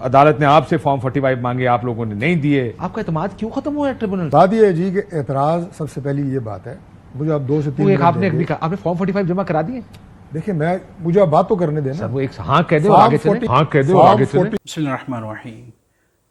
عدالت نے آپ سے فارم 45 مانگے، آپ لوگوں نے نہیں دیے، آپ کا اعتماد کیوں ختم ہوا ہے ٹریبونل؟ بات یہ ہے جی کہ اعتراض سب سے پہلی یہ بات ہے، مجھے آپ 2 سے 3 منٹ آپ نے فارم 45 جمع کرا دیے؟ دیکھیں مجھے آپ بات تو کرنے دینا سر وہ ایک ہاں کہہ دے اور آگے چلیں، ہاں کہہ دے اور آگے چلیں۔ بسم اللہ الرحمن الرحیم۔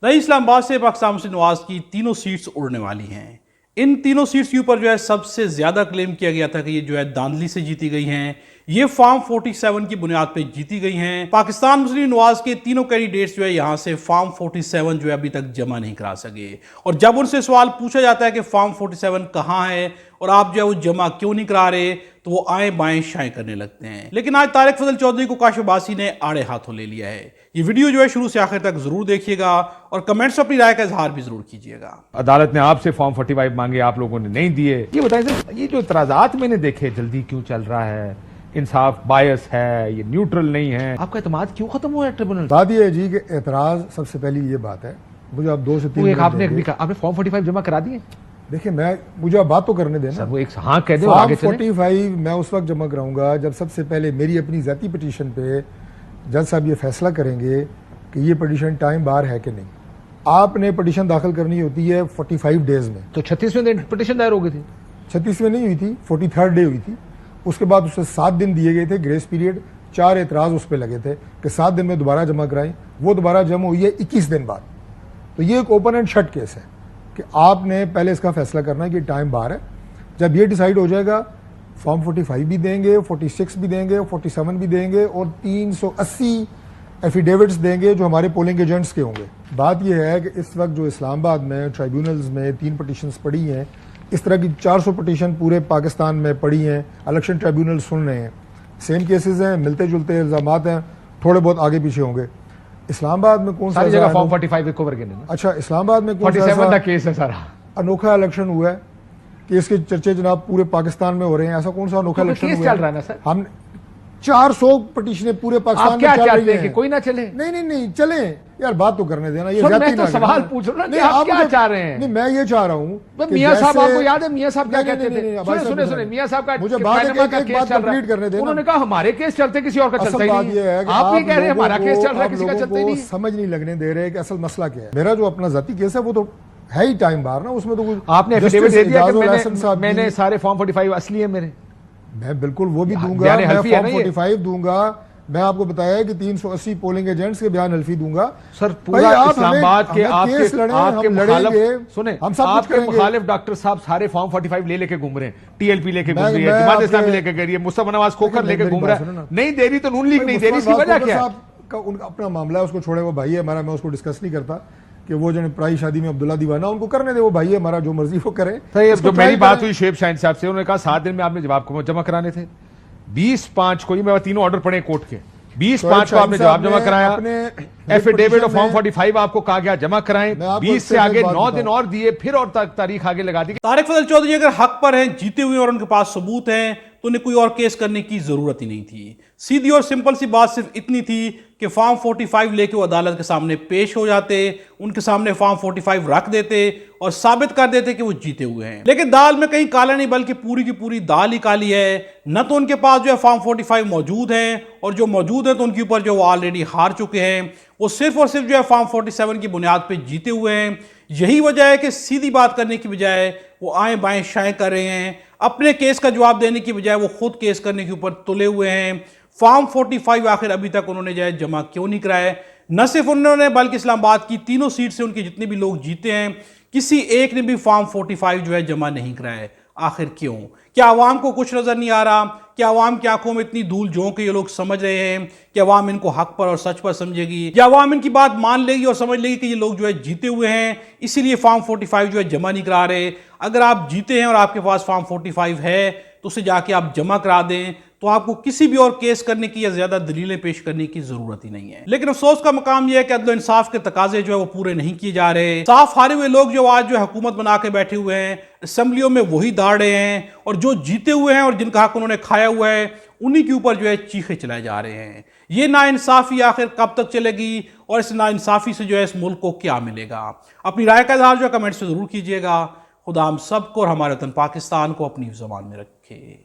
نئی اسلام آباد سے پاکستان مسلم نواز کی تینوں سیٹس اڑنے والی ہیں۔ ان تینوں سیٹس کے اوپر سب سے زیادہ کلیم کیا گیا تھا کہ یہ داندلی سے جیتی گئی ہیں، یہ فارم 47 کی بنیاد پہ جیتی گئی ہیں۔ پاکستان مسلم نواز کے تینوں کینڈیڈیٹس یہاں سے فارم 47 ابھی تک جمع نہیں کرا سکے، اور جب ان سے سوال پوچھا جاتا ہے کہ فارم 47 کہاں ہے اور آپ وہ جمع کیوں نہیں کرا رہے، تو وہ آئیں بائیں شائیں کرنے لگتے ہیں۔ لیکن آج طارق فضل چودھری کو کاشف عباسی نے آڑے ہاتھوں لے لیا ہے۔ یہ ویڈیو شروع سے آخر تک ضرور دیکھیے گا اور کمنٹس میں اپنی رائے کا اظہار بھی ضرور کیجیے گا۔ عدالت نے آپ سے فارم 45 مانگے، آپ لوگوں نے نہیں دیے۔ یہ بتائیں سر، یہ جو اعتراضات میں نے دیکھے جلدی کیوں چل رہا ہے، انصاف بائس ہے، یہ نیوٹرل نہیں ہے، آپ کا اعتماد کیوں ختم ہوا ہے ٹریبونل؟ بات یہ ہے جی کہ اعتراض سب سے پہلی یہ بات ہے، مجھے آپ 2 سے 3 منٹ آپ نے فارم 45 جمع کرا دیے؟ دیکھیں مجھے آپ بات تو کرنے دینا۔ سر وہ ایک ہاں کہہ دے اور آگے چلیں۔ فارم 45 میں اس وقت جمع کراؤں گا جب سب سے پہلے میری اپنی ذاتی پٹیشن پہ جج صاحب یہ فیصلہ کریں گے کہ یہ پٹیشن ٹائم بار ہے کہ نہیں۔ آپ نے پٹیشن داخل کرنی ہوتی ہے 45 ڈیز میں، تو 36ویں دن پٹیشن دائر ہو گئی تھی؟ 36ویں نہیں ہوئی تھی، 43rd ڈے ہوئی تھی۔ اس کے بعد اسے 7 دن دیے گئے تھے گریس پیریڈ، 4 اعتراض اس پہ لگے تھے کہ 7 دن میں دوبارہ جمع کرائیں، وہ دوبارہ جمع ہوئی ہے 21 دن بعد۔ تو یہ ایک اوپن اینڈ شٹ کیس ہے کہ آپ نے پہلے اس کا فیصلہ کرنا ہے کہ ٹائم بار ہے۔ جب یہ ڈیسائیڈ ہو جائے گا فارم 45 بھی دیں گے، 46 بھی دیں گے، 47 بھی دیں گے، اور 380 ایفیڈیوٹس دیں گے جو ہمارے پولنگ ایجنٹس کے ہوں گے۔ بات یہ ہے کہ اس وقت جو اسلام آباد میں ٹرائیبیونلز میں 3 پٹیشنز پڑی ہیں، اس طرح کی 400 پٹیشن پورے پاکستان میں پڑی ہیں، الیکشن ٹرائیبیونل سن رہے ہیں، سیم کیسز ہیں، ملتے جلتے الزامات ہیں، تھوڑے بہت آگے پیچھے ہوں گے۔ اسلام آباد میں کون سا جگہ فارم 45 ایک اوور کے لیے؟ اچھا، اسلام آباد میں کون 47 کا سا کیس ہے سارا انوکھا الیکشن ہوا ہے کہ اس کے چرچے جناب پورے پاکستان میں ہو رہے ہیں؟ ایسا کون سا انوکھا الیکشن ہوا ہے؟ چل رہا ہے نا سر، ہم 400 پٹیشنیں پورے پاکستان میں کیا چل چاہتے رہی ہیں کہ ہیں۔ کوئی نہ چلے؟ نہیں چلیں یار، بات تو کرنے دینا۔ یہ سر زیادتی میں تو نہ سوال کرنا۔ پوچھ رہا ہوں نہیں، نا، آپ کیا مجھے- چاہ رہے ہیں؟ نہیں، میں یہ چاہ رہا ہوں کہ میاں صاحب جیسے- آپ کو یاد ہے میاں صاحب کیا نہیں، کہتے نہیں، تھے؟ نہیں، بھائی صاحب سنیں میاں صاحب کا مجھے بات پینما کا ایک کیس بات چل رہا کمپلیٹ کرنے ہے، دینا۔ انہوں نے کہا ہمارے کیس چلتے کسی اور کا اصل چلتا ہی بات نہیں یہ ہے کہ آپ یہ کہہ رہے ہیں ہمارا لوگوں کیس کو- چل رہا ہے آپ کسی کا لوگوں چلتا ہی کو نہیں۔ سمجھ نہیں لگنے دے رہے کہ اصل مسئلہ کیا ہے۔ میرا جو اپنا ذاتی کیس ہے وہ تو ہے ہی ٹائم بار نا، اس میں تو آپ نے ایفیڈیوٹ دے دیا کہ جسٹس میں نے سارے فارم 45 اصلی ہیں میرے، میں بالکل وہ بھی دوں گا، بیان میں حلفی ہے نا فارم یہ؟ 45 دوں گا۔ میں آپ کو بتایا ہے کہ 380 پولنگ ایجنٹس کے بیان حلفی دوں گا۔ سر بھائی پورا آپ اسلام ہمیں- آباد کے ہمیں آپ کیس کے لڑیں، آپ کے ہم لڑیں مخالف گے، سنیں، ہم سب آپ کچھ کے کریں گے۔ مخالف ڈاکٹر صاحب سارے فارم 45 لے کے گھوم رہے ہیں، ٹی ایل پی لے کے گھوم رہی ہے، میں جماعت آپ اسلامی کے- لے کے گھوم رہی ہے، مصطفی نواز کھوکھر لے کے میری گھوم بات رہا سنو نا۔ ہے، نہیں دے رہی تو نون لیگ نہیں دے رہی، اس کی وجہ کیا ہے؟ کا ان کا اپنا معاملہ ہے، اس کو چھوڑے، وہ بھائی ہے ہمارا، میں اس کو ڈسکس نہیں کرتا کہ وہ جو پرائی شادی میں عبداللہ دیوانہ، ان کو کرنے دے، وہ بھائی ہے ہمارا، جو مرضی وہ کرے۔ جو میری بات ہوئی شعیب شاہین صاحب سے، انہوں نے کہا 7 دن میں آپ نے جواب کو جمع کرانے تھے، 20/5 کو، یہ میں تینوں آرڈر پڑھے کورٹ کے، 20/5 کو آپ نے جواب جمع کرایا، ایفیڈیوٹ آف فارم 45 آپ کو کہا گیا جمع کرائیں، 20 سے آگے 9 دن اور دیے، پھر اور تاریخ آگے لگا دی۔ طارق فضل چودھری اگر حق پر ہیں، جیتے ہوئے اور ان کے پاس ثبوت ہیں، تو انہیں کوئی اور کیس کرنے کی ضرورت ہی نہیں تھی۔ سیدھی اور سمپل سی بات صرف اتنی تھی کہ فارم 45 لے کے وہ عدالت کے سامنے پیش ہو جاتے، ان کے سامنے فارم 45 رکھ دیتے اور ثابت کر دیتے کہ وہ جیتے ہوئے ہیں۔ لیکن دال میں کہیں کالا نہیں، بلکہ پوری کی پوری دال ہی کالی ہے۔ نہ تو ان کے پاس فارم 45 موجود ہیں، اور جو موجود ہیں تو ان کے اوپر وہ آلریڈی ہار چکے ہیں، وہ صرف اور صرف فارم 47 کی بنیاد پہ جیتے ہوئے ہیں۔ یہی وجہ ہے کہ سیدھی بات کرنے کی بجائے وہ آئیں بائیں شائیں کر رہے ہیں، اپنے کیس کا جواب دینے کی بجائے وہ خود کیس کرنے کے اوپر تلے ہوئے ہیں۔ فارم 45 آخر ابھی تک انہوں نے جمع کیوں نہیں کرائے؟ نہ صرف انہوں نے بلکہ اسلام آباد کی تینوں سیٹ سے ان کے جتنے بھی لوگ جیتے ہیں، کسی ایک نے بھی فارم 45 جمع نہیں کرائے۔ آخر کیوں؟ کیا عوام کو کچھ نظر نہیں آ رہا؟ کیا عوام کی آنکھوں میں اتنی دھول جھونک کہ یہ لوگ سمجھ رہے ہیں کہ عوام ان کو حق پر اور سچ پر سمجھے گی، یا عوام ان کی بات مان لے گی اور سمجھ لے گی کہ یہ لوگ جیتے ہوئے ہیں، اسی لیے فارم 45 جمع نہیں کرا رہے؟ اگر آپ جیتے ہیں اور آپ کے پاس فارم 45 ہے تو اسے جا کے آپ جمع کرا دیں، تو آپ کو کسی بھی اور کیس کرنے کی یا زیادہ دلیلیں پیش کرنے کی ضرورت ہی نہیں ہے۔ لیکن افسوس کا مقام یہ ہے کہ عدل و انصاف کے تقاضے وہ پورے نہیں کیے جا رہے۔ صاف ہارے ہوئے لوگ آج حکومت بنا کے بیٹھے ہوئے ہیں، اسمبلیوں میں وہی داڑ رہے ہیں، اور جو جیتے ہوئے ہیں اور جن کا حق انہوں نے کھایا ہوا ہے، انہی کے اوپر چیخے چلائے جا رہے ہیں۔ یہ ناانصافی آخر کب تک چلے گی، اور اس ناانصافی سے اس ملک کو کیا ملے گا؟ اپنی رائے کا اظہار کمنٹس میں ضرور کیجیے گا۔ خدا ہم سب کو اور ہمارے وطن پاکستان کو اپنی زبان میں رکھے۔